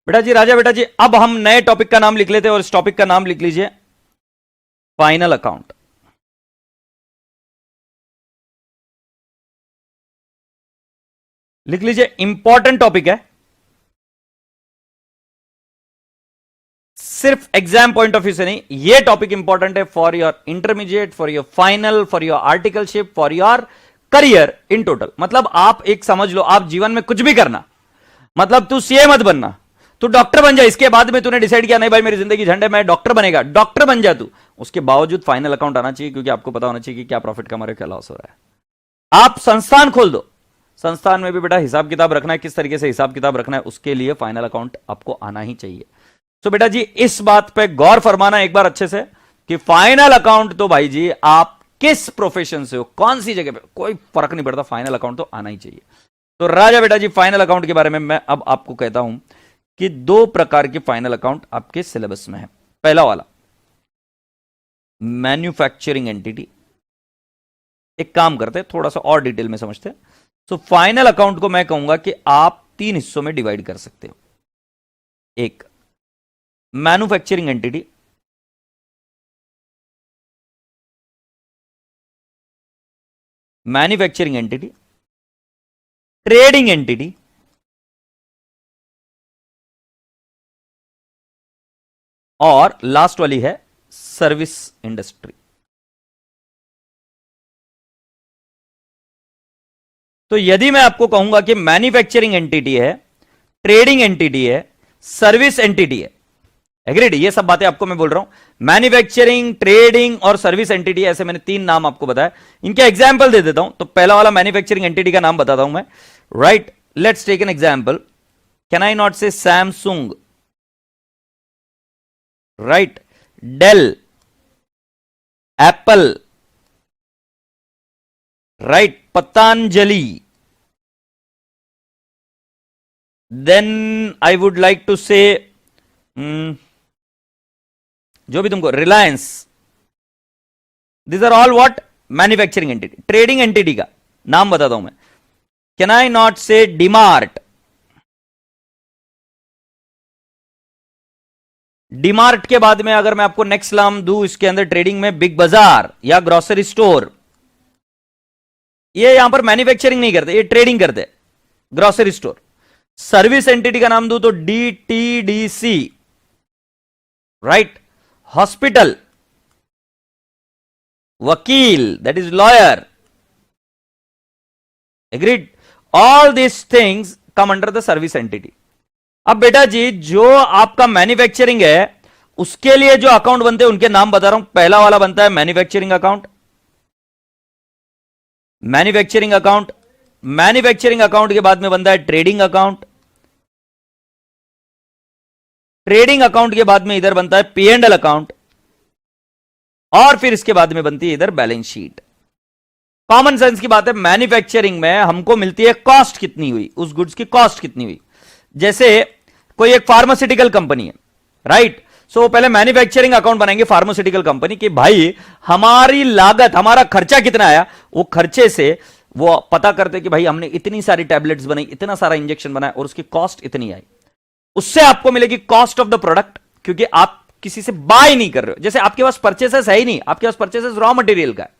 बेटा जी, राजा बेटा जी, अब हम नए टॉपिक का नाम लिख लेते हैं और इस टॉपिक का नाम लिख लीजिए फाइनल अकाउंट। लिख लीजिए, इंपॉर्टेंट टॉपिक है, सिर्फ एग्जाम पॉइंट ऑफ व्यू से नहीं, यह टॉपिक इंपॉर्टेंट है for your intermediate, for your final, for your articleship, for your career in total. मतलब आप एक समझ लो, आप जीवन में कुछ भी करना, मतलब तू सीए मत बनना, तू डॉक्टर बन जा, इसके बाद में तूने डिसाइड किया नहीं भाई मेरी जिंदगी झंड है, मैं डॉक्टर बनेगा, डॉक्टर बन जा तू, उसके बावजूद फाइनल अकाउंट आना चाहिए, क्योंकि आपको पता होना चाहिए कि क्या प्रॉफिट कमा रहे हो, क्या लॉस हो रहा है। आप संस्थान खोल दो, संस्थान में भी बेटा हिसाब किताब रखना है, किस तरीके से हिसाब किताब रखना है, उसके लिए फाइनल अकाउंट आपको आना ही चाहिए। तो बेटा जी, इस बात पे गौर फरमाना एक बार अच्छे से कि फाइनल अकाउंट तो भाई जी आप किस प्रोफेशन से हो, कौन सी जगह पे, कोई फर्क नहीं पड़ता, फाइनल अकाउंट तो आना ही चाहिए। तो राजा बेटा जी, फाइनल अकाउंट के बारे में मैं अब आपको कहता हूं कि दो प्रकार के फाइनल अकाउंट आपके सिलेबस में है। पहला वाला मैन्युफैक्चरिंग एंटिटी। एक काम करते हैं, थोड़ा सा और डिटेल में समझते हैं। तो फाइनल अकाउंट को मैं कहूंगा कि आप तीन हिस्सों में डिवाइड कर सकते हो। एक manufacturing entity, manufacturing entity, trading entity और लास्ट वाली है सर्विस इंडस्ट्री। तो यदि मैं आपको कहूंगा कि मैन्युफैक्चरिंग एंटिटी है, ट्रेडिंग एंटिटी है, सर्विस एंटिटी है, एग्रीड? ये सब बातें आपको मैं बोल रहा हूं, मैन्युफैक्चरिंग, ट्रेडिंग और सर्विस एंटिटी, ऐसे मैंने तीन नाम आपको बताया। इनके एग्जांपल दे देता हूं। तो पहला वाला मैन्युफैक्चरिंग एंटिटी का नाम बताता हूं मैं, right? Let's take an example, can I not say Samsung, right? Dell, Apple, right? Patanjali, then I would like to say जो भी तुमको, Reliance, this are all what? Manufacturing entity. Trading entity का नाम बताता हूं मैं, कैन आई नॉट से डीमार्ट, डीमार्ट के बाद में अगर मैं आपको नेक्स्ट नाम दूं इसके अंदर ट्रेडिंग में, बिग बाजार या ग्रोसरी स्टोर। ये यहां पर मैन्युफैक्चरिंग नहीं करते, ये ट्रेडिंग करते, ग्रोसरी स्टोर। सर्विस एंटिटी का नाम दूं तो डीटीडीसी, राइट? हॉस्पिटल, वकील, that is lawyer, agreed? All this things come under the service entity. अब बेटा जी, जो आपका मैन्युफैक्चरिंग है उसके लिए जो अकाउंट बनते हैं उनके नाम बता रहा हूं। पहला वाला बनता है manufacturing account, manufacturing account. Manufacturing account के बाद में बनता है ट्रेडिंग अकाउंट, ट्रेडिंग अकाउंट के बाद में इधर बनता है पी एंड एल अकाउंट, और फिर इसके बाद में बनती है इधर बैलेंस शीट। कॉमन सेंस की बात है, मैन्युफैक्चरिंग में हमको मिलती है कॉस्ट कितनी हुई, उस गुड्स की कॉस्ट कितनी हुई। जैसे कोई एक फार्मास्यूटिकल कंपनी है, राइट? सो पहले मैन्युफैक्चरिंग अकाउंट बनाएंगे फार्मास्यूटिकल कंपनी की, भाई हमारी लागत, हमारा खर्चा कितना आया, वो खर्चे से वो पता करते कि भाई हमने इतनी सारी टैबलेट्स बनाई, इतना सारा इंजेक्शन बनाया और उसकी कॉस्ट इतनी आई। उससे आपको मिलेगी कॉस्ट ऑफ द प्रोडक्ट, क्योंकि आप किसी से बाय नहीं कर रहे हो। जैसे आपके पास परचेसेस है ही नहीं, आपके पास परचेसेस रॉ मटेरियल का है।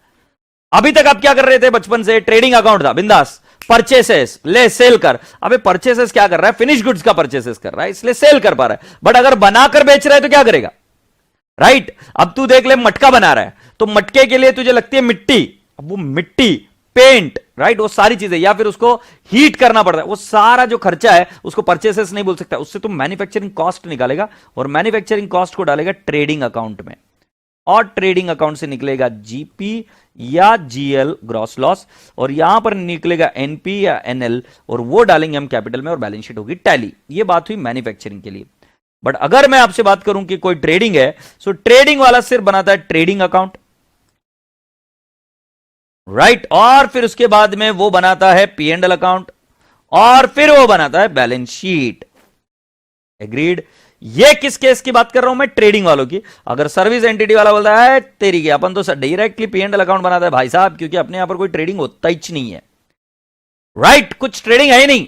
अभी तक आप क्या कर रहे थे बचपन से? ट्रेडिंग अकाउंट था, बिंदास, परचेसेस ले सेल कर। अबे परचेसेस क्या कर रहा है? फिनिश गुड्स का परचेसेस कर रहा है, इसलिए सेल कर पा रहा है। बट अगर बनाकर बेच रहा है तो क्या करेगा, राइट? अब तू देख ले, मटका बना रहा है तो मटके के लिए तुझे लगती है मिट्टी, अब वो मिट्टी, पेंट, राइट, वो सारी चीजें, या फिर उसको हीट करना पड़ता है, वो सारा जो खर्चा है उसको परचेसेस नहीं बोल सकता, उससे तुम मैन्युफैक्चरिंग कॉस्ट निकालेगा और मैन्युफैक्चरिंग कॉस्ट को डालेगा ट्रेडिंग अकाउंट में, और ट्रेडिंग अकाउंट से निकलेगा जीपी या जीएल, ग्रॉस लॉस, और यहां पर निकलेगा एनपी या एनएल, और वो डालेंगे हम कैपिटल में और बैलेंस शीट होगी टैली। ये बात हुई मैन्युफैक्चरिंग के लिए। बट अगर मैं आपसे बात करूं कि कोई ट्रेडिंग है, सो ट्रेडिंग वाला सिर्फ बनाता है ट्रेडिंग अकाउंट, राइट? और फिर उसके बाद में वो बनाता है पी एंड एल अकाउंट, और फिर वो बनाता है बैलेंस शीट, एग्रीड? ये किस केस की बात कर रहा हूं मैं? ट्रेडिंग वालों की। अगर सर्विस एंटिटी वाला बोलता है तेरी की, अपन तो directly P and L account बनाता है भाई साहब, क्योंकि अपने यहां पर कोई ट्रेडिंग होता ही नहीं है, राइट? कुछ ट्रेडिंग है ही नहीं।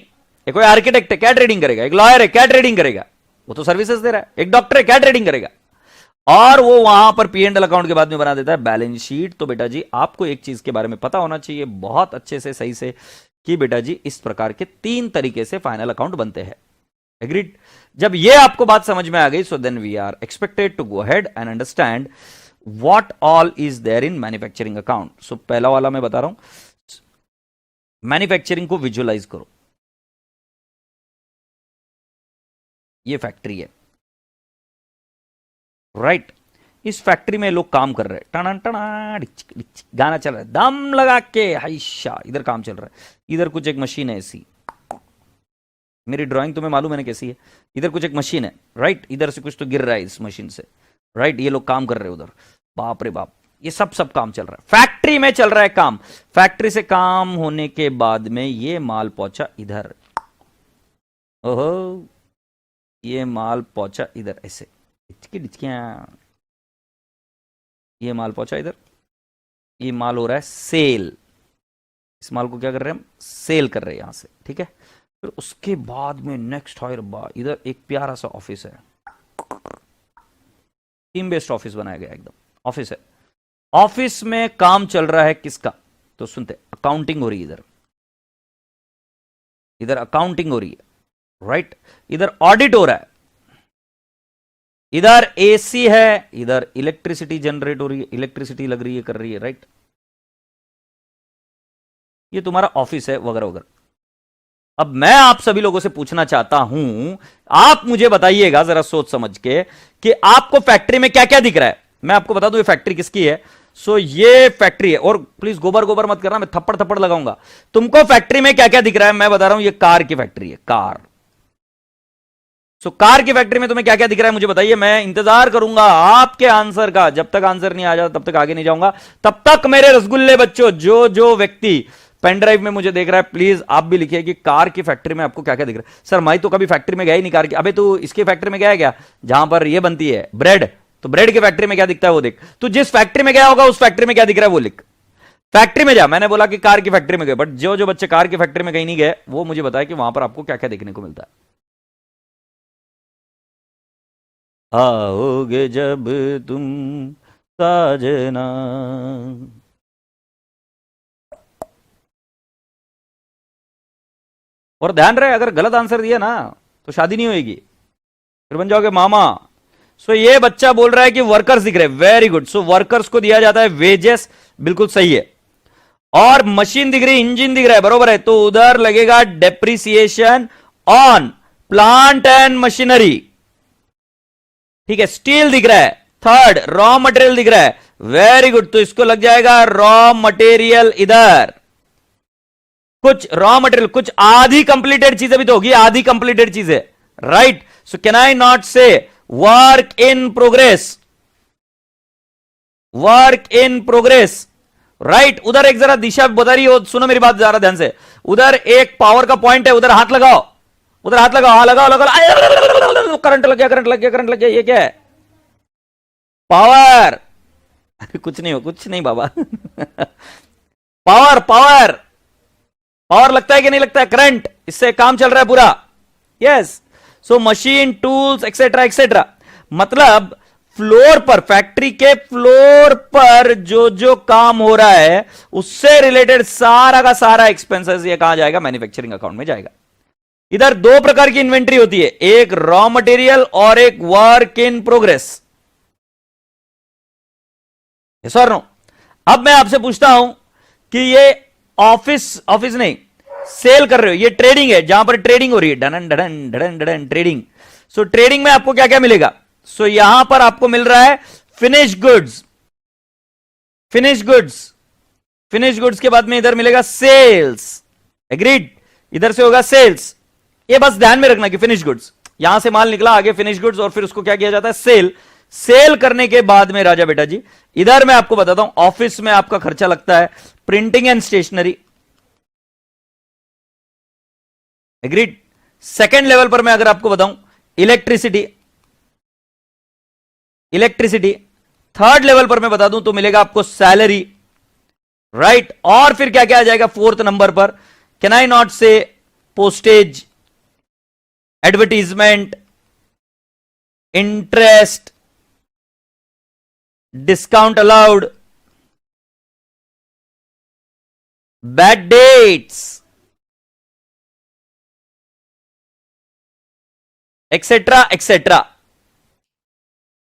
कोई आर्किटेक्ट है, क्या ट्रेडिंग करेगा? एक लॉयर है, क्या ट्रेडिंग करेगा? वो तो सर्विसेज दे रहा है, एक डॉक्टर है क्या ट्रेडिंग करेगा, और वो वहां पर पी एंड एल अकाउंट के बाद में बना देता है बैलेंस शीट। तो बेटा जी आपको एक चीज के बारे में पता होना चाहिए बहुत अच्छे से, सही से, कि बेटा जी इस प्रकार के 3 तरीके से फाइनल अकाउंट बनते हैं। एग्रीड? जब ये आपको बात समझ में आ गई, so then we are expected to go ahead and understand what all is there in manufacturing account. So पहला वाला मैं बता रहा हूं, मैन्युफैक्चरिंग को विजुअलाइज करो। ये फैक्ट्री है, राइट? इस फैक्ट्री में लोग काम कर रहे हैं, टना टना गाना चल रहा है, दम लगा के हाइशा, इधर काम चल रहा है, इधर कुछ एक मशीन है ऐसी, मेरी ड्राइंग तुम्हें मालूम है ना कैसी है, इधर कुछ एक मशीन है, राइट? इधर से कुछ तो गिर रहा है इस मशीन से, राइट? ये लोग काम कर रहे हैं उधर, बाप रे बाप, ये सब काम चल रहा है, फैक्ट्री में चल रहा है काम। फैक्ट्री से काम होने के बाद में ये माल पहुंचा इधर, ओहो, ये माल पहुंचा इधर ऐसे, ये माल पहुंचा इधर, ये माल हो रहा है सेल, इस माल को क्या कर रहे हैं हम, सेल कर रहे हैं यहां से, ठीक है? फिर उसके बाद में नेक्स्ट हायर इधर एक प्यारा सा ऑफिस है, टीम बेस्ड ऑफिस बनाया गया, एकदम ऑफिस है। ऑफिस में काम चल रहा है किसका? तो सुनते, अकाउंटिंग हो रही है इधर, इधर अकाउंटिंग हो रही है, राइट? इधर ऑडिट हो रहा है, इधर एसी है, इधर इलेक्ट्रिसिटी जनरेट हो रही है, इलेक्ट्रिसिटी लग रही है, कर रही है, राइट? ये तुम्हारा ऑफिस है वगैरह वगैरह। अब मैं आप सभी लोगों से पूछना चाहता हूं, आप मुझे बताइएगा जरा सोच समझ के, कि आपको फैक्ट्री में क्या क्या दिख रहा है। मैं आपको बता दूं ये फैक्ट्री किसकी है। सो ये फैक्ट्री है, और प्लीज गोबर गोबर मत करना, मैं थप्पड़ थप्पड़ लगाऊंगा। तुमको फैक्ट्री में क्या क्या दिख रहा है मैं बता रहा हूं, ये कार की फैक्ट्री है, कार। सो कार की फैक्ट्री में तुम्हें क्या क्या दिख रहा है मुझे बताइए, मैं इंतजार करूंगा आपके आंसर का। जब तक आंसर नहीं आ जाता तब तक आगे नहीं जाऊंगा। तब तक मेरे रसगुल्ले बच्चों, जो जो व्यक्ति पेन ड्राइव में मुझे देख रहा है, प्लीज आप भी लिखिए कि कार की फैक्ट्री में आपको क्या क्या दिख रहा है। सर मैं तो कभी फैक्ट्री में गया ही नहीं कार की। अबे तू इसकी फैक्ट्री में गया है क्या, जहां पर ये बनती है ब्रेड? तो ब्रेड की फैक्ट्री में क्या दिखता है वो देख। तू जिस फैक्ट्री में गया होगा उस फैक्ट्री में क्या दिख रहा है वो लिख। फैक्ट्री में जा, मैंने बोला कि कार की फैक्ट्री में गए, बट जो जो बच्चे कार की फैक्ट्री में कहीं नहीं गए वो मुझे बताया कि वहां पर आपको क्या क्या देखने को मिलता है। आओगे जब तुम साजना, और ध्यान रहे अगर गलत आंसर दिया ना तो शादी नहीं होगी, फिर बन जाओगे मामा। सो ये बच्चा बोल रहा है कि वर्कर्स दिख रहे हैं, वेरी गुड। सो वर्कर्स को दिया जाता है वेजेस, बिल्कुल सही है। और मशीन दिख रही है, इंजन दिख रहा है, बरोबर है। तो उधर लगेगा depreciation on plant and machinery, ठीक है। स्टील दिख रहा है, थर्ड रॉ मटेरियल दिख रहा है, वेरी गुड। तो इसको लग जाएगा रॉ मटेरियल इधर। कुछ रॉ मटेरियल, कुछ आधी कंप्लीटेड चीजें भी तो होगी, आधी कंप्लीटेड चीजें, right. So can I not say work in progress, work in progress, right. उधर एक जरा दिशा बता रही हो, सुनो मेरी बात जरा ध्यान से। उधर एक पावर का पॉइंट है, उधर हाथ लगाओ, उधर हाथ लगाओ, हाँ लगाओ लगाओ, करंट लग गया, करंट लग गया, करंट लग गया। ये क्या है? पावर। कुछ नहीं हो, कुछ नहीं बाबा। पावर पावर पावर लगता है कि नहीं लगता है? करंट, इससे काम चल रहा है पूरा। Yes. So machine, tools, etcetera etcetera. मतलब फ्लोर पर, फैक्ट्री के फ्लोर पर जो जो काम हो रहा है उससे रिलेटेड सारा का सारा एक्सपेंसेस ये कहां जाएगा? मैन्युफैक्चरिंग अकाउंट में जाएगा। इधर दो प्रकार की इन्वेंट्री होती है, एक रॉ मटेरियल और एक work in progress. Sir no. अब मैं आपसे पूछता हूं कि ये ऑफिस नहीं, सेल कर रहे हो, ये ट्रेडिंग है, जहां पर ट्रेडिंग हो रही है, done done done done trading. सो ट्रेडिंग में आपको क्या क्या मिलेगा? सो यहां पर आपको मिल रहा है finish goods, finish goods, finish goods के बाद में इधर मिलेगा सेल्स, एग्रीड। इधर से होगा सेल्स। ये बस ध्यान में रखना कि फिनिश गुड्स, यहां से माल निकला, आगे फिनिश गुड्स, और फिर उसको क्या किया जाता है? सेल। सेल करने के बाद में राजा बेटा जी, इधर मैं आपको बताता हूं, ऑफिस में आपका खर्चा लगता है printing and stationery, agreed. Second level पर मैं अगर आपको बताऊं, इलेक्ट्रिसिटी, इलेक्ट्रिसिटी। थर्ड लेवल पर मैं बता दूं तो मिलेगा आपको सैलरी, राइट। और फिर क्या क्या आ जाएगा फोर्थ नंबर पर? Can I not say postage, advertisement, interest, discount allowed, bad dates, etcetera etcetera.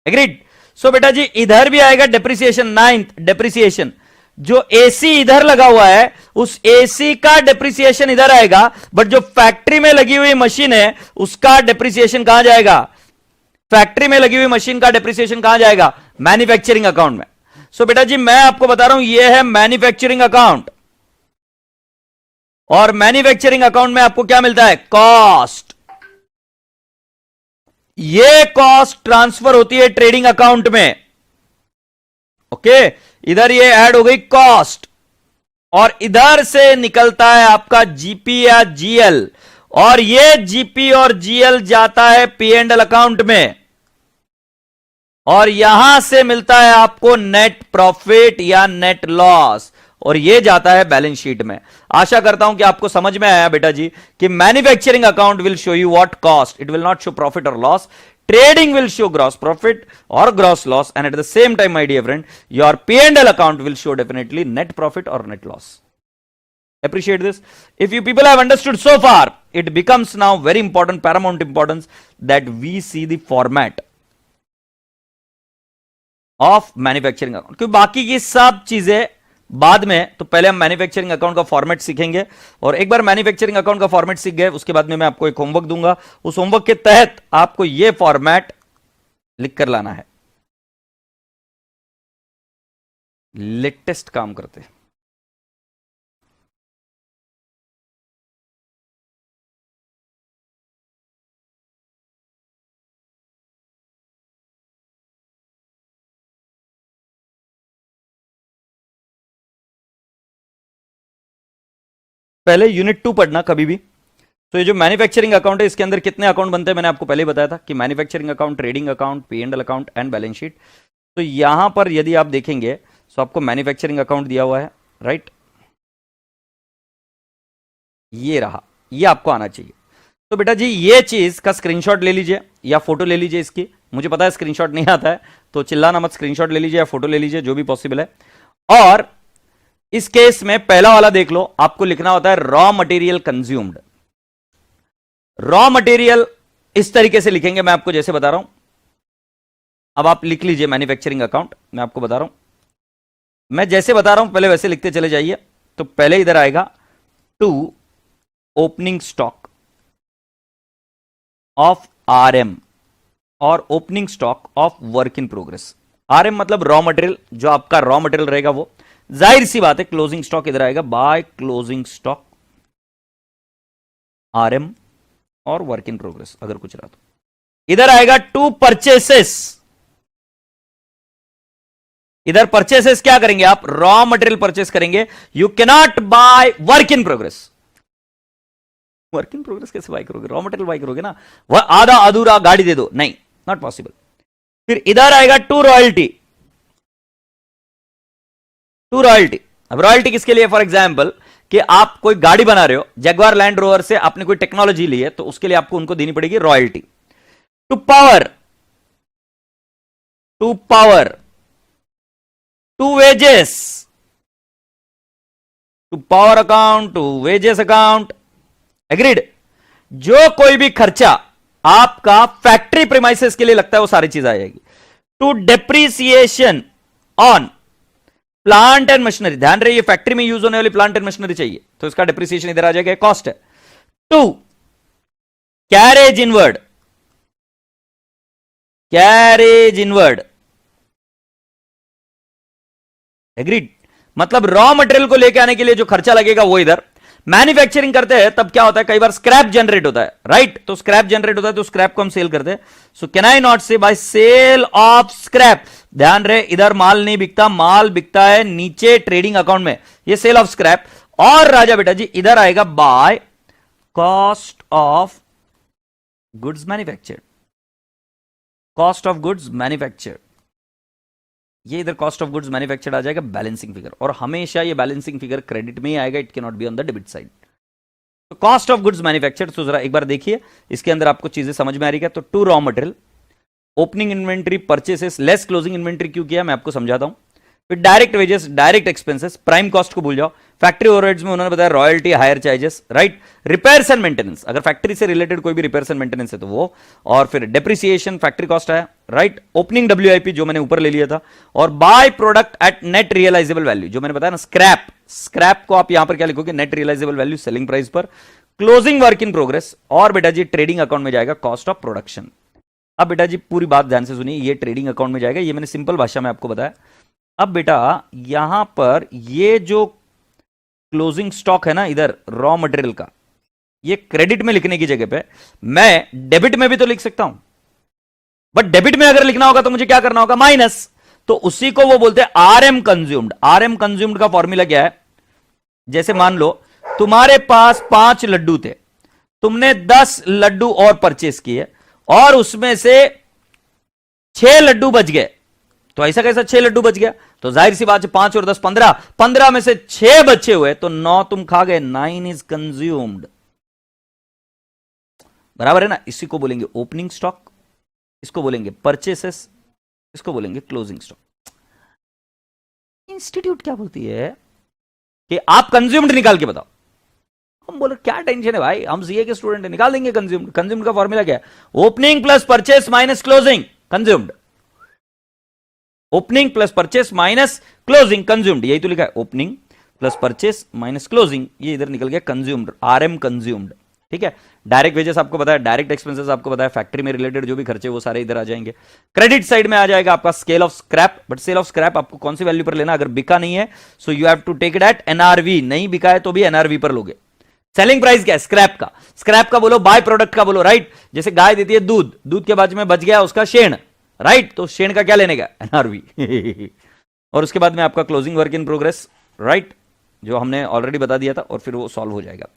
Agreed. So बेटा जी इधर भी आएगा डेप्रिसिएशन. नाइन्थ डेप्रिसिएशन, जो एसी इधर लगा हुआ है उस एसी का डेप्रिसिएशन इधर आएगा, बट जो फैक्ट्री में लगी हुई मशीन है उसका डेप्रिसिएशन कहां जाएगा? फैक्ट्री में लगी हुई मशीन का डेप्रिसिएशन कहां जाएगा? मैन्युफैक्चरिंग अकाउंट में. सो बेटा जी मैं आपको बता रहा हूं यह है मैन्युफैक्चरिंग अकाउंट, और मैन्युफैक्चरिंग अकाउंट में आपको क्या मिलता है? कॉस्ट. ये कॉस्ट ट्रांसफर होती है ट्रेडिंग अकाउंट में. ओके, इधर ये ऐड हो गई कॉस्ट, और इधर से निकलता है आपका जीपी या जीएल, और ये जीपी और जीएल जाता है पी एंड एल अकाउंट में, और यहां से मिलता है आपको नेट प्रॉफिट या नेट लॉस, और ये जाता है बैलेंस शीट में. आशा करता हूं कि आपको समझ में आया बेटा जी कि manufacturing account will show you what cost, it will not show profit और loss. Trading will show gross profit or gross loss, and at the same time, my dear friend, your P&L account will show definitely net profit or net loss. Appreciate this. If you people have understood so far, it becomes now very important, paramount importance that we see the format of manufacturing account. क्योंकि बाकी की सब चीजें बाद में, तो पहले हम मैन्युफैक्चरिंग अकाउंट का फॉर्मेट सीखेंगे, और एक बार मैन्युफैक्चरिंग अकाउंट का फॉर्मेट सीख गए उसके बाद में मैं आपको एक होमवर्क दूंगा. उस होमवर्क के तहत आपको यह फॉर्मेट लिख कर लाना है. लेटेस्ट काम करते हैं. पहले यूनिट 2 पढ़ना कभी भी. तो ये जो मैन्युफैक्चरिंग अकाउंट है इसके अंदर कितने अकाउंट बनते हैं मैंने आपको पहले ही बताया था कि manufacturing account, trading account, P and L account and balance sheet. तो यहां पर यदि आप देखेंगे तो आपको मैन्युफैक्चरिंग अकाउंट दिया हुआ है, राइट. ये रहा, ये आपको आना चाहिए. तो बेटा जी ये चीज का स्क्रीनशॉट ले लीजिए या फोटो ले लीजिए इसकी. मुझे पता है स्क्रीनशॉट नहीं आता है तो चिल्लाना मत, स्क्रीनशॉट ले लीजिए या फोटो ले लीजिए, जो भी पॉसिबल है. और इस केस में पहला वाला देख लो, आपको लिखना होता है raw material consumed. Raw material इस तरीके से लिखेंगे, मैं आपको जैसे बता रहा हूं. अब आप लिख लीजिए मैन्युफैक्चरिंग अकाउंट, मैं आपको बता रहा हूं, मैं जैसे बता रहा हूं पहले वैसे लिखते चले जाइए. तो पहले इधर आएगा to opening stock of RM और opening stock of work in progress. RM मतलब रॉ मटेरियल, जो आपका रॉ मटेरियल रहेगा वो. जाहिर सी बात है क्लोजिंग स्टॉक इधर आएगा बाय क्लोजिंग स्टॉक आरएम और वर्क इन प्रोग्रेस, अगर कुछ रहा तो. इधर आएगा टू परचेसेस. इधर परचेसेस क्या करेंगे आप? रॉ मटेरियल परचेस करेंगे. You cannot by work in progress. Work in progress कैसे बाय करोगे? रॉ मटेरियल बाय करोगे ना. वह आधा अधूरा गाड़ी दे दो, नहीं, नॉट पॉसिबल. फिर इधर आएगा टू रॉयल्टी. To royalty. अब रॉयल्टी किसके लिए? फॉर एग्जाम्पल कि आप कोई गाड़ी बना रहे हो, जगवार लैंड रोवर से आपने कोई टेक्नोलॉजी ली है, तो उसके लिए आपको उनको देनी पड़ेगी royalty. To power, to power, to wages, to power account, to wages account. Agreed. जो कोई भी खर्चा आपका फैक्ट्री प्रीमाइसेस के लिए लगता है वो सारी चीज आ जाएगी. To depreciation on plant and machinery. ध्यान रहे ये फैक्ट्री में यूज होने वाली प्लांट एंड मशीनरी चाहिए, तो इसका डेप्रिसिएशन इधर आ जाएगा, कॉस्ट है. To carriage inward, carriage inward. Agreed. मतलब रॉ मटेरियल को लेके आने के लिए जो खर्चा लगेगा वो इधर. मैन्युफैक्चरिंग करते हैं तब क्या होता है, कई बार स्क्रैप जनरेट होता है, राइट. तो स्क्रैप जनरेट होता है तो स्क्रैप को हम सेल करते हैं. सो कैन आई नॉट से बाय सेल ऑफ स्क्रैप. ध्यान रहे इधर माल नहीं बिकता, माल बिकता है नीचे ट्रेडिंग अकाउंट में, ये सेल ऑफ स्क्रैप. और राजा बेटा जी इधर आएगा by cost of goods manufactured. Cost of goods manufactured, ये इधर कॉस्ट ऑफ गुड्स मैन्युफैक्चर्ड आ जाएगा बैलेंसिंग फिगर. और हमेशा ये बैलेंसिंग फिगर क्रेडिट में ही आएगा, it can not be on the debit side. तो कॉस्ट ऑफ गुड्स मैन्युफैक्चर्ड. तो जरा एक बार देखिए इसके अंदर आपको चीजें समझ में आ रही है. तो to raw material, opening inventory, purchases less closing inventory क्यों किया मैं आपको समझाता हूं। फिर direct wages, direct expenses, prime cost को भूल जाओ, फैक्ट्री ओवरहेड्स में उन्होंने बताया royalty, hire charges, right, repairs and maintenance, अगर फैक्ट्री से रिलेटेड कोई भी रिपेयर्स एंड मेंटेनेंस है तो वो, और फिर डेप्रिसिएशन, फैक्ट्री कॉस्ट आया, राइट, ओपनिंग डब्ल्यूआईपी जो मैंने ऊपर ले लिया था, और by product at net realisable value जो मैंने बताया ना, स्क्रैप, स्क्रैप को आप यहां पर क्या लिखोगे, net realisable value selling price पर, क्लोजिंग वर्क इन प्रोग्रेस, और बेटा जी ट्रेडिंग अकाउंट में जाएगा कॉस्ट ऑफ प्रोडक्शन। अब बेटा जी पूरी बात ध्यान से सुनिए, ये ट्रेडिंग अकाउंट में जाएगा, ये मैंने सिंपल भाषा में आपको बताया। अब बेटा यहां पर ये जो क्लोजिंग स्टॉक है ना इधर रॉ मटेरियल का, ये क्रेडिट में लिखने की जगह पे मैं डेबिट में भी तो लिख सकता हूं, बट डेबिट में अगर लिखना होगा तो मुझे क्या करना होगा, माइनस। तो उसी को वो बोलते हैं आरएम कंज्यूम्ड। आरएम कंज्यूम्ड का फॉर्मूला क्या है, जैसे मान लो तुम्हारे पास 5 लड्डू थे, तुमने 10 लड्डू और परचेस किए और उसमें से 6 लड्डू बच गए, तो ऐसा कैसा 6 लड्डू बच गया, तो जाहिर सी बात है 5 और 10 15, 15 में से 6 बचे हुए तो 9 तुम खा गए, 9 इज कंज्यूम्ड, बराबर है ना। इसी को बोलेंगे ओपनिंग स्टॉक, इसको बोलेंगे परचेसेस, इसको बोलेंगे क्लोजिंग स्टॉक। इंस्टीट्यूट क्या बोलती है कि आप कंज्यूम्ड निकाल के बताओ, हम बोले क्या टेंशन है भाई, हम सीए के स्टूडेंट है, निकाल देंगे कंज्यूम्ड। कंज्यूम्ड का फॉर्मूला क्या है, opening plus purchase minus closing consumed, opening plus purchase minus closing consumed, यही तो लिखा है, opening plus purchase minus closing, ये इधर निकल गया कंज्यूम्ड, आरएम कंज्यूम्ड, ठीक है। डायरेक्ट वेजेस आपको बताया, डायरेक्ट एक्सपेंसेस आपको बताया, फैक्ट्री में रिलेटेड जो भी खर्चे वो सारे इधर आ जाएंगे। क्रेडिट साइड में आ जाएगा आपका scale of scrap, but sale of scrap आपको कौन सी वैल्यू पर लेना, अगर बिका नहीं है so you have to take it at NRV, नहीं बिका है तो भी एनआरवी पर लोगे। सेलिंग प्राइस क्या है, स्क्रैप का, स्क्रैप का बोलो, बाय प्रोडक्ट का बोलो, राइट। जैसे गाय देती है दूध, दूध के बाद में बच गया उसका शेण, राइट, तो शेण का क्या लेने का, एनआरवी। और उसके बाद में आपका closing work in progress, right, जो हमने ऑलरेडी बता दिया था, और फिर वो सॉल्व हो जाएगा।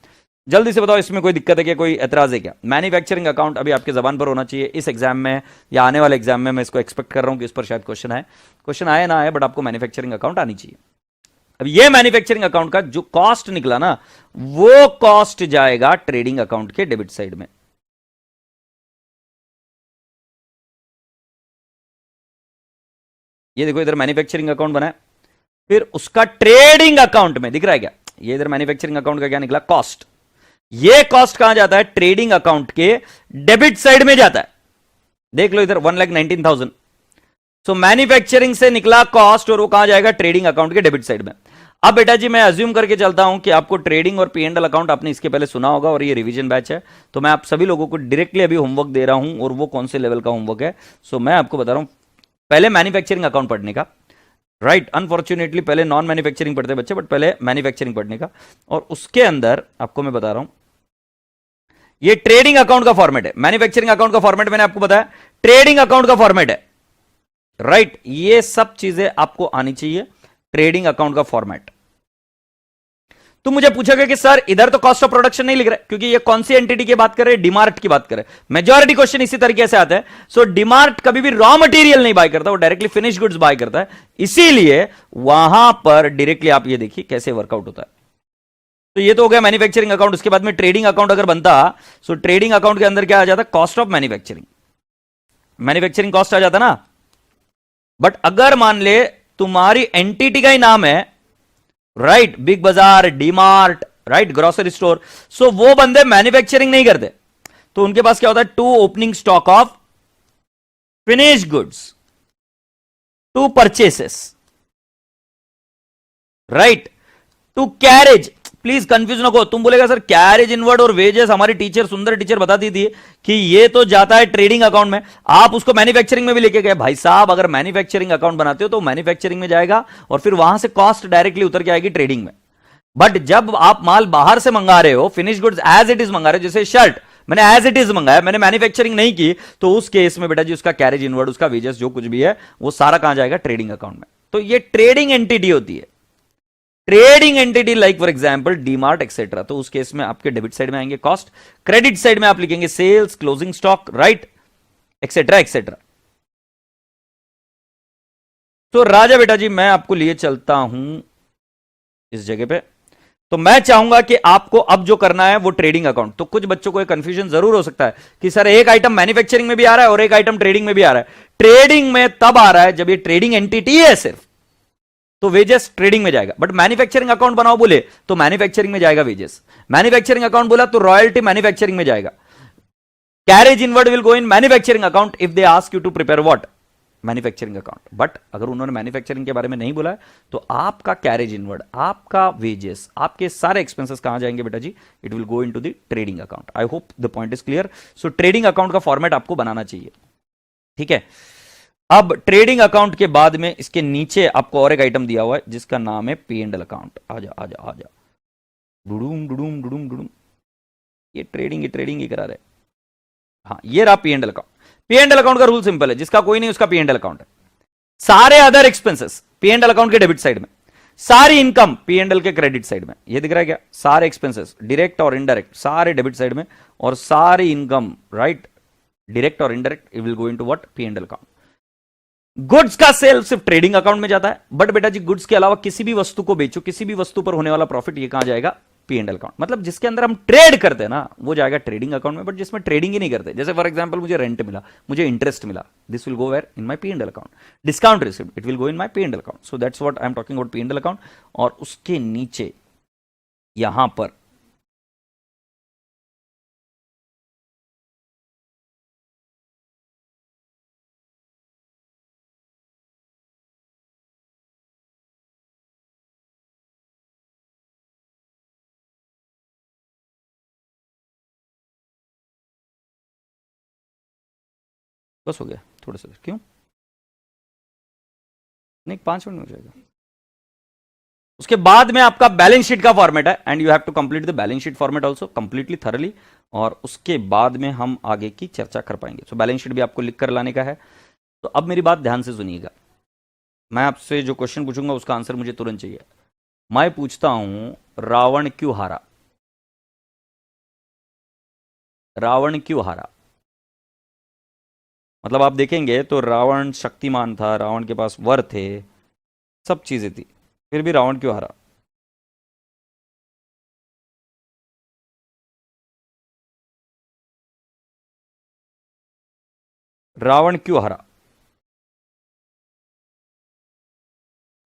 जल्दी से बताओ इसमें कोई दिक्कत है क्या, कोई एतराज है क्या। मैन्युफैक्चरिंग अकाउंट अभी आपके जबान पर होना चाहिए इस एग्जाम में या आने वाले एग्जाम में, मैं इसको एक्सपेक्ट कर रहा हूं कि इस पर शायद क्वेश्चन आए, क्वेश्चन आए ना आए, बट आपको मैन्युफैक्चरिंग अकाउंट आनी चाहिए। अब ये मैन्युफैक्चरिंग अकाउंट का जो कॉस्ट निकला ना, वो कॉस्ट जाएगा ट्रेडिंग अकाउंट के डेबिट साइड में। ये देखो इधर मैन्युफैक्चरिंग अकाउंट बना है, फिर उसका ट्रेडिंग अकाउंट में दिख रहा है क्या, ये इधर मैन्युफैक्चरिंग अकाउंट का क्या निकला, कॉस्ट। ये कॉस्ट कहां जाता है, ट्रेडिंग अकाउंट के डेबिट साइड में जाता है, देख लो इधर 1,19,000। सो मैन्युफैक्चरिंग से निकला कॉस्ट और वो कहां जाएगा, ट्रेडिंग अकाउंट के डेबिट साइड में। अब बेटा जी मैं अज्यूम करके चलता हूं कि आपको ट्रेडिंग और पी एंड एल अकाउंट आपने इसके पहले सुना होगा और ये रिवीजन बैच है, तो मैं आप सभी लोगों को डायरेक्टली अभी होमवर्क दे रहा हूं, और वो कौन से लेवल का होमवर्क है। सो मैं आपको बता रहा हूं पहले मैन्युफैक्चरिंग अकाउंट पढ़ने का, राइट। अनफॉर्चुनेटली पहले नॉन मैन्युफैक्चरिंग पढ़ते बच्चे, बट पहले मैन्युफैक्चरिंग पढ़ने का, और उसके अंदर आपको मैं बता रहा हूं ये ट्रेडिंग अकाउंट का फॉर्मेट है। मैन्युफैक्चरिंग अकाउंट का फॉर्मेट मैंने आपको बताया, ट्रेडिंग अकाउंट का फॉर्मेट है, राइट। ये सब चीजें आपको आनी चाहिए, ट्रेडिंग अकाउंट का फॉर्मेट। तुम मुझे पूछोगे कि सर इधर तो कॉस्ट ऑफ प्रोडक्शन नहीं लिख रहे, क्योंकि ये कौन सी एंटिटी की बात कर रहे हैं, डीमार्ट की बात कर रहे हैं। मेजॉरिटी क्वेश्चन इसी तरीके से आता है। सो डीमार्ट कभी भी रॉ मटेरियल नहीं बाय करता, वो डायरेक्टली फिनिश गुड्स बाय करता है, इसीलिए वहां पर डायरेक्टली आप ये देखिए कैसे वर्कआउट होता है। तो ये तो हो गया मैन्युफैक्चरिंग अकाउंट। उसके बाद में ट्रेडिंग अकाउंट अगर बनता, सो ट्रेडिंग अकाउंट के अंदर क्या आ जाता, cost of manufacturing, manufacturing cost आ जाता ना। बट अगर मान ले तुम्हारी एंटिटी का ही नाम है, राइट, बिग बाजार, डीमार्ट, राइट, ग्रोसरी स्टोर, सो वो बंदे मैन्युफैक्चरिंग नहीं करते, तो उनके पास क्या होता है, to opening stock of finish goods, to purchases, right, to carriage. Please confuse ना हो, तुम बोलेगा सर कैरेज इनवर्ड और वेजेस हमारी टीचर सुंदर टीचर बताती थी कि ये तो जाता है ट्रेडिंग अकाउंट में, आप उसको मैन्युफैक्चरिंग में भी लेके गए। भाई साहब अगर मैन्युफैक्चरिंग अकाउंट बनाते हो तो मैन्युफैक्चरिंग में जाएगा और फिर वहां से कॉस्ट डायरेक्टली उतर के आएगी ट्रेडिंग में। बट जब आप माल बाहर से मंगा रहे हो, finish goods as it is मंगा रहे हो, जैसे शर्ट मैंने एज इट इज मंगाया, मैंने मैन्युफैक्चरिंग नहीं की, तो उस केस में बेटा जी उसका कैरेज इनवर्ड, उसका वेजेस जो कुछ भी है वो सारा कहां जाएगा, ट्रेडिंग अकाउंट में। तो ये ट्रेडिंग एंटिटी होती है, trading entity like for example DMart etcetera, तो उस केस में आपके डेबिट साइड में आएंगे कॉस्ट, क्रेडिट साइड में आप लिखेंगे sales, closing stock, right, etcetera etcetera. तो राजा बेटा जी मैं आपको लिए चलता हूं इस जगह पे, तो मैं चाहूंगा कि आपको अब जो करना है वो ट्रेडिंग अकाउंट। तो कुछ बच्चों को एक कंफ्यूजन जरूर हो सकता है कि सर एक आइटम मैन्युफैक्चरिंग में भी आ रहा है और एक आइटम ट्रेडिंग में भी आ रहा है। ट्रेडिंग में तब आ रहा है जब ये ट्रेडिंग एंटिटी है सिर्फ, तो वेजेस ट्रेडिंग में जाएगा। बट मैन्युफैक्चरिंग अकाउंट बनाओ बोले तो मैन्युफैक्चरिंग में जाएगा वेजेस। मैन्युफैक्चरिंग अकाउंट बोला तो रॉयल्टी मैन्युफैक्चरिंग में जाएगा। Carriage inward will go in manufacturing account if they ask you to prepare what, manufacturing account. But अगर उन्होंने मैन्युफैक्चरिंग के बारे में नहीं बोला है तो आपका कैरेज इनवर्ड, आपका वेजेस, आपके सारे एक्सपेंसेस कहां जाएंगे बेटा जी? It will go into the trading account. I hope the point is clear. So trading account का फॉर्मेट आपको बनाना चाहिए, ठीक है। अब ट्रेडिंग अकाउंट के बाद में इसके नीचे आपको और एक आइटम दिया हुआ है जिसका नाम है पी एंड एल अकाउंट। आजा आजा आजा, डुडूम डुडूम डुडूम डुडूम, ये ट्रेडिंग ही करा रहे। हाँ, ये रहा P and L account. P and L account का रूल सिंपल है, जिसका कोई नहीं उसका पी एंड एल अकाउंट है। सारे other expenses P and L account के डेबिट साइड में, सारी इनकम पी एंड एल के क्रेडिट साइड में। ये दिख रहा है क्या? सारे एक्सपेंसेस डायरेक्ट और इनडायरेक्ट सारे डेबिट साइड में, और सारी इनकम राइट डायरेक्ट और indirect it will go into what? P and L account. Goods का सेल सिर्फ ट्रेडिंग अकाउंट में जाता है, बट बेटा जी गुड्स के अलावा किसी भी वस्तु को बेचो, किसी भी वस्तु पर होने वाला प्रॉफिट ये कहां जाएगा? P and L account. मतलब जिसके अंदर हम ट्रेड करते हैं ना वो जाएगा ट्रेडिंग अकाउंट में, बट जिसमें ट्रेडिंग ही नहीं करते, जैसे फॉर एग्जांपल मुझे रेंट मिला, मुझे इंटरेस्ट मिला, this will go where? In my P and L account. Discount received, it will go in my P and L account. So that's what I am talking about P and L account. और उसके नीचे यहां पर बस हो गया, थोड़ा सा क्यों नहीं, 5 मिनट में हो जाएगा। उसके बाद में आपका बैलेंस शीट का फॉर्मेट है, and you have to complete the balance sheet format also completely thoroughly, और उसके बाद में हम आगे की चर्चा कर पाएंगे। सो बैलेंस शीट भी आपको लिख कर लाने का है। तो अब मेरी बात ध्यान से सुनिएगा, मैं आपसे जो क्वेश्चन पूछूंगा उसका आंसर मुझे तुरंत चाहिए। मैं पूछता हूं रावण क्यों हारा? रावण क्यों हारा? मतलब आप देखेंगे तो रावण शक्तिमान था, रावण के पास वर थे, सब चीजें थी, फिर भी रावण क्यों हारा? रावण क्यों हारा?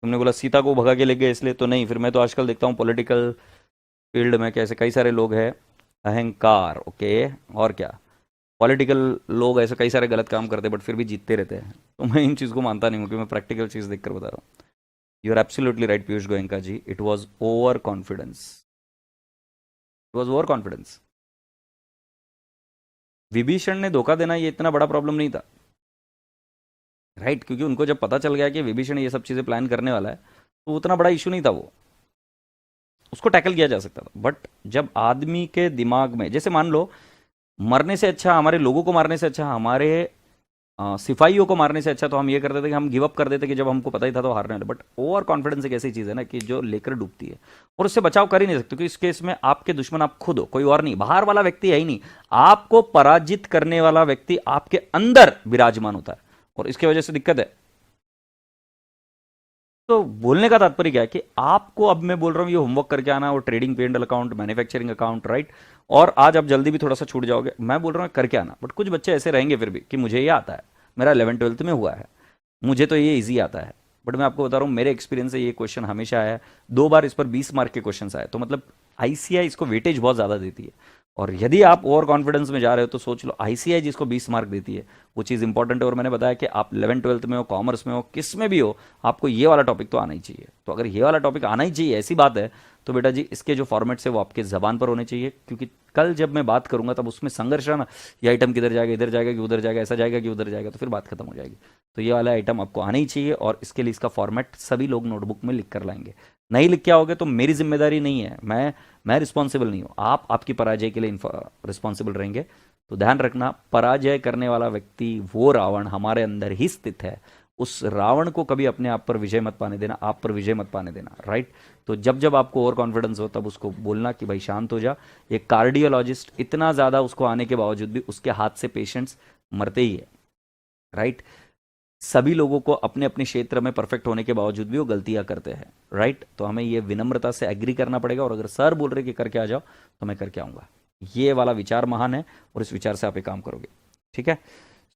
तुमने बोला सीता को भगा के ले गए इसलिए, तो नहीं। फिर मैं तो आजकल देखता हूँ पॉलिटिकल फील्ड में कैसे कई सारे लोग हैं, अहंकार, ओके, और क्या, पॉलिटिकल लोग ऐसे कई सारे गलत काम करते हैं बट फिर भी जीतते रहते हैं। तो मैं इन चीज़ को मानता नहीं हूँ, क्योंकि मैं प्रैक्टिकल चीज़ देखकर बता रहा हूँ। You are absolutely right Piyush Goenka ji, it was over confidence, it was over confidence. Vibhishan ने धोखा देना ये इतना बड़ा प्रॉब्लम नहीं था, राइट, क्योंकि उनको जब पता चल गया कि विभीषण ये सब चीज़ें प्लान करने वाला है तो उतना बड़ा इशू नहीं था, वो उसको टैकल किया जा सकता था। बट जब आदमी के दिमाग में, जैसे मान लो मरने से अच्छा, हमारे लोगों को मारने से अच्छा, हमारे सिपाहियों को मारने से अच्छा तो हम ये करते थे कि हम गिव अप कर देते कि जब हमको पता ही था तो हारने वाले। बट ओवर कॉन्फिडेंस एक ऐसी चीज़ है ना कि जो लेकर डूबती है, और उससे बचाव कर ही नहीं सकते, क्योंकि इस केस में आपके दुश्मन आप खुद हो, कोई और नहीं, बाहर वाला व्यक्ति है ही नहीं। आपको पराजित करने वाला व्यक्ति आपके अंदर विराजमान होता है, और इसकी वजह से दिक्कत है। तो बोलने का तात्पर्य क्या है कि आपको, अब मैं बोल रहा हूं ये होमवर्क करके आना, और ट्रेडिंग पे and account, manufacturing account, right, और आज आप जल्दी भी थोड़ा सा छूट जाओगे, मैं बोल रहा हूं करके आना। बट कुछ बच्चे ऐसे रहेंगे फिर भी कि मुझे ये आता है, मेरा 11th-12th में हुआ है, मुझे तो ये इजी आता है। बट मैं आपको बता रहा हूँ मेरे एक्सपीरियंस से ये क्वेश्चन हमेशा आया है, 2 बार इस पर 20 मार्क के क्वेश्चन आए, तो मतलब आईसीआई इसको वेटेज बहुत ज़्यादा देती है। और यदि आप ओवर कॉन्फिडेंस में जा रहे हो तो सोच लो, आईसीआई जिसको 20 मार्क देती है वो चीज़ इंपॉर्टेंट है। और मैंने बताया कि आप 11th-12th में हो, कॉमर्स में हो, किस में भी हो, आपको ये वाला टॉपिक तो आना ही चाहिए। तो अगर ये वाला टॉपिक आना ही चाहिए, ऐसी बात है, तो बेटा जी इसके जो फॉर्मेट्स है वो आपके जबान पर होने चाहिए, क्योंकि कल जब मैं बात करूंगा तब उसमें संघर्ष है ना, ये आइटम किधर जाएगा, इधर जाएगा कि उधर जाएगा, ऐसा जाएगा कि उधर जाएगा, तो फिर बात खत्म हो जाएगी। तो ये वाला आइटम आपको आना ही चाहिए, और इसके लिए इसका फॉर्मेट सभी लोग नोटबुक में लिख कर लाएंगे। नहीं लिख के आओगे तो मेरी जिम्मेदारी नहीं है, मैं रिस्पॉन्सिबल नहीं हूँ, आप आपकी पराजय के लिए रिस्पॉन्सिबल रहेंगे। तो ध्यान रखना, पराजय करने वाला व्यक्ति वो रावण हमारे अंदर ही स्थित है, उस रावण को कभी अपने आप पर विजय मत पाने देना, आप पर विजय मत पाने देना, राइट। तो जब जब आपको ओवर कॉन्फिडेंस हो तब उसको बोलना कि भाई शांत हो जा। एक कार्डियोलॉजिस्ट, इतना ज़्यादा उसको आने के बावजूद भी उसके हाथ से पेशेंट्स मरते ही है, राइट। सभी लोगों को अपने अपने क्षेत्र में परफेक्ट होने के बावजूद भी वो गलतियां करते हैं, राइट। तो हमें ये विनम्रता से एग्री करना पड़ेगा, और अगर सर बोल रहे कि करके आ जाओ तो मैं करके आऊंगा। ये वाला विचार महान है, और इस विचार से आप एक काम करोगे, ठीक है।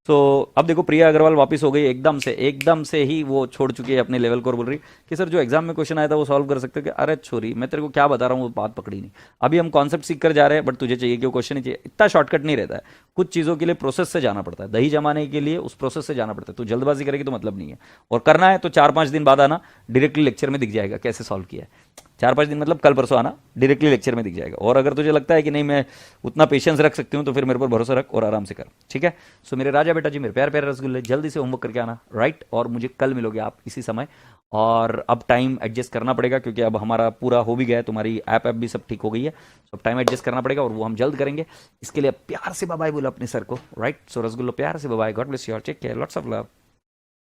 तो अब देखो प्रिया अग्रवाल वापस हो गई, एकदम से ही वो छोड़ चुकी है अपने लेवल को, और बोल रही कि सर जो एग्जाम में क्वेश्चन आया था वो सॉल्व कर सकते हो क्या। अरे छोरी, मैं तेरे को क्या बता रहा हूँ, वो बात पकड़ी नहीं। अभी हम कॉन्सेप्ट सीख कर जा रहे हैं, बट तुझे चाहिए कि वो क्वेश्चन ही चाहिए। इतना शॉर्टकट नहीं रहता है, कुछ चीज़ों के लिए प्रोसेस से जाना पड़ता है, दही जमाने के लिए उस प्रोसेस से जाना पड़ता है। तो जल्दबाजी करेगी तो मतलब नहीं है, और करना है तो 4-5 दिन बाद आना, डायरेक्टली लेक्चर में दिख जाएगा कैसे सॉल्व किया है। 4-5 दिन मतलब कल परसों आना, डायरेक्टली लेक्चर में दिख जाएगा। और अगर तुझे लगता है कि नहीं मैं उतना पेशेंस रख सकती हूँ, तो फिर मेरे पर भरोसा रख और आराम से कर, ठीक है। सो मेरे राजा बेटा जी, मेरे प्यार प्यारे रसगुल्ले, जल्दी से होमवर्क करके आना, राइट। और मुझे कल मिलोगे आप इसी समय। और अब टाइम एडजस्ट करना पड़ेगा, क्योंकि अब हमारा पूरा हो भी गया है, तुम्हारी ऐप भी सब ठीक हो गई है। सो अब टाइम एडजस्ट करना पड़ेगा, और वो हम जल्द करेंगे। इसके लिए प्यार से बाय बोलो अपने सर को, राइट। सो रसगुल्लो प्यार से bye, God bless you all, take care, lots of love,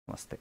नमस्ते।